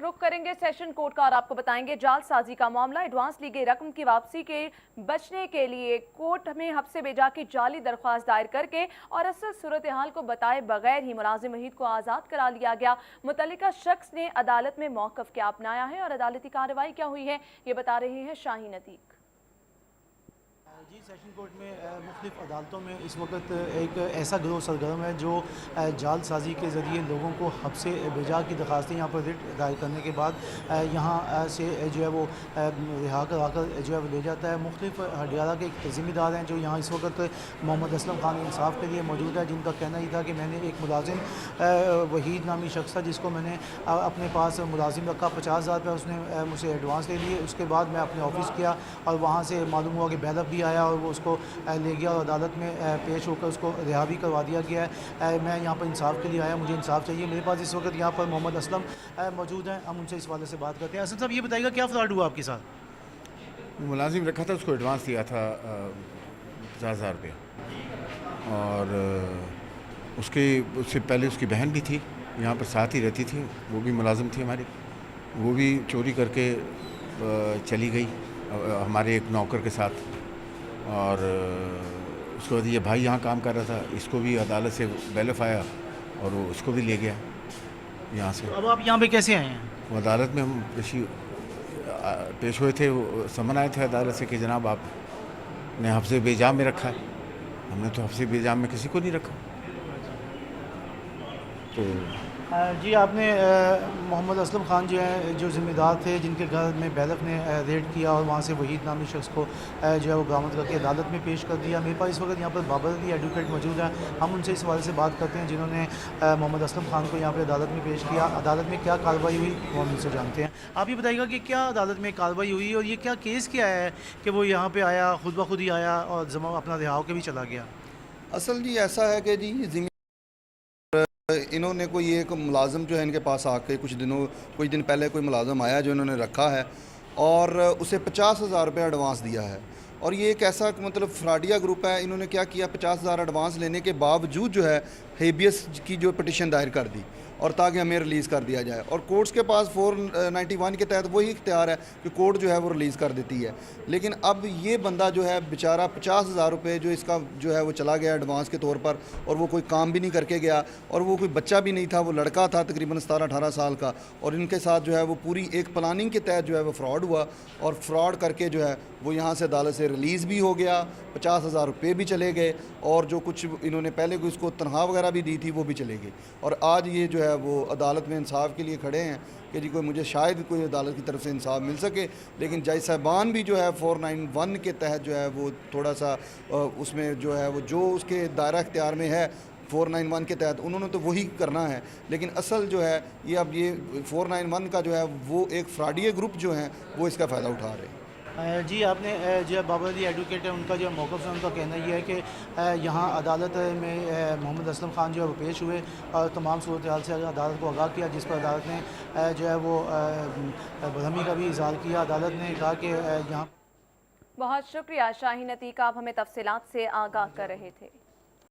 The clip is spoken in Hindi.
रुख करेंगे सेशन कोर्ट का और आपको बताएंगे जालसाजी का मामला। एडवांस ली गई रकम की वापसी के बचने के लिए कोर्ट में हफ्से बेजा की जाली दरख्वास्त दायर करके और असल सूरत हाल को बताए बगैर ही मुलाजिम वहीद को आज़ाद करा लिया गया। मुतल्लिका शख्स ने अदालत में मौक़िफ़ क्या अपनाया है और अदालती कार्रवाई क्या हुई है, ये बता रहे हैं शाहीन अतीक। जी, सेशन कोर्ट में मुख्तलिफ अदालतों में इस वक्त एक ऐसा गिरोह सरगर्म है जो जालसाजी के ज़रिए लोगों को हब्से बेजा की दरखास्तें यहाँ पर रिट दायर करने के बाद यहाँ से जो है वो रिहा करा कर जो है वो ले जाता है। मुख्तलिफ हडियाला के ज़िम्मेदार हैं जो यहाँ इस वक्त मोहम्मद असलम खान इंसाफ के लिए मौजूद है, जिनका कहना ये था कि मैंने एक मुलाजिम वहीद नामी शख्स था जिसको मैंने अपने पास मुलाजिम रखा, 50,000 रुपये उसने मुझसे एडवांस ले लिए। उसके बाद मैं अपने ऑफिस किया और वहाँ से मालूम हुआ कि बैलअप भी आया और वो उसको ले गया और अदालत में पेश होकर उसको रिहा भी करवा दिया गया है। मैं यहाँ पर इंसाफ के लिए आया, मुझे इंसाफ चाहिए। मेरे पास इस वक्त यहाँ पर मोहम्मद असलम मौजूद हैं, हम उनसे इस वाले से बात करते हैं। असलम साहब, ये बताइएगा क्या फ्रॉड हुआ आपके साथ? मुलाजिम रखा था, उसको एडवांस दिया था 50,000 रुपये और उससे पहले उसकी बहन भी थी, यहाँ पर साथ ही रहती थी, वो भी मुलाजिम थी हमारी। वो भी चोरी करके चली गई हमारे एक नौकर के साथ और उसके बाद ये भाई यहाँ काम कर रहा था, इसको भी अदालत से बैलफ आया और वो उसको भी ले गया यहाँ से। तो अब आप यहाँ पे कैसे आए हैं? वो अदालत में हम पेश हुए थे, वो समन आए थे अदालत से कि जनाब आपने हफ्से बेजाम में रखा है। हमने तो हफ्से बेजाम में किसी को नहीं रखा। तो जी, आपने मोहम्मद असलम खान जो है जो ज़िम्मेदार थे जिनके घर में बैलफ ने रेड किया और वहाँ से वहीद नामी शख्स को जो है वो बरामद करके अदालत में पेश कर दिया। मेरे पास इस वक्त यहाँ पर बाबर अली एडवोकेट मौजूद हैं, हम उनसे इस हवाले से बात करते हैं जिन्होंने मोहम्मद असलम खान को यहाँ पर अदालत में पेश किया। अदालत में क्या कार्रवाई हुई वो हम उनसे जानते हैं। आप ये बताइएगा कि क्या अदालत में कार्रवाई हुई और ये क्या केस क्या है कि वो यहाँ पर आया, खुद ब खुद ही आया और जमा अपना रिहा के भी चला गया? असल जी ऐसा है कि जी इन्होंने कोई एक मुलाजम जो है इनके पास आके कुछ दिन पहले कोई मुलाजम आया जो इन्होंने रखा है और उसे 50,000 रुपये एडवांस दिया है। और ये एक ऐसा मतलब फ्राडिया ग्रुप है। इन्होंने क्या किया, 50,000 एडवांस लेने के बावजूद जो है हेबियस की जो पिटिशन दायर कर दी और ताकि हमें रिलीज़ कर दिया जाए। और कोर्ट्स के पास 491 के तहत वही इख्तियार है कि कोर्ट जो है वो रिलीज़ कर देती है। लेकिन अब ये बंदा जो है बेचारा 50,000 रुपये जो इसका जो है वो चला गया एडवांस के तौर पर और वो कोई काम भी नहीं करके गया और वो कोई बच्चा भी नहीं था, वो लड़का था तकरीबन 17-18 साल का। और इनके साथ जो है वो पूरी एक प्लानिंग के तहत जो है वो फ्रॉड हुआ और फ्रॉड करके जो है वो यहाँ से अदालत से रिलीज़ भी हो गया, 50,000 रुपये भी चले गए और जो कुछ इन्होंने पहले कोई उसको तनख्वाह वगैरह भी दी थी वो भी चले गई। और आज ये जो है वो अदालत में इंसाफ के लिए खड़े हैं कि जी कोई मुझे शायद कोई अदालत की तरफ से इंसाफ मिल सके। लेकिन जज साहबान भी जो है 491 के तहत जो है वो थोड़ा सा उसमें जो है वो जो उसके दायरा इख्तियार में है 491 के तहत उन्होंने तो वही करना है। लेकिन असल जो है ये अब ये 491 का जो है वो एक फ्रॉडिया ग्रुप जो हैं वो इसका फ़ायदा उठा रहे हैं। जी, आपने जो बाबर अली एडवोकेट है उनका जो मौक़िफ़ है उनका कहना ये है कि यहाँ अदालत में मोहम्मद असलम खान जो है वो पेश हुए और तमाम सूरत हाल से अदालत को आगाह किया, जिस पर अदालत ने जो है वो बरहमी का भी इज़हार किया। अदालत ने कहा कि यहाँ। बहुत शुक्रिया शाहीन अतीक, आप हमें तफसीलात से आगाह कर रहे थे।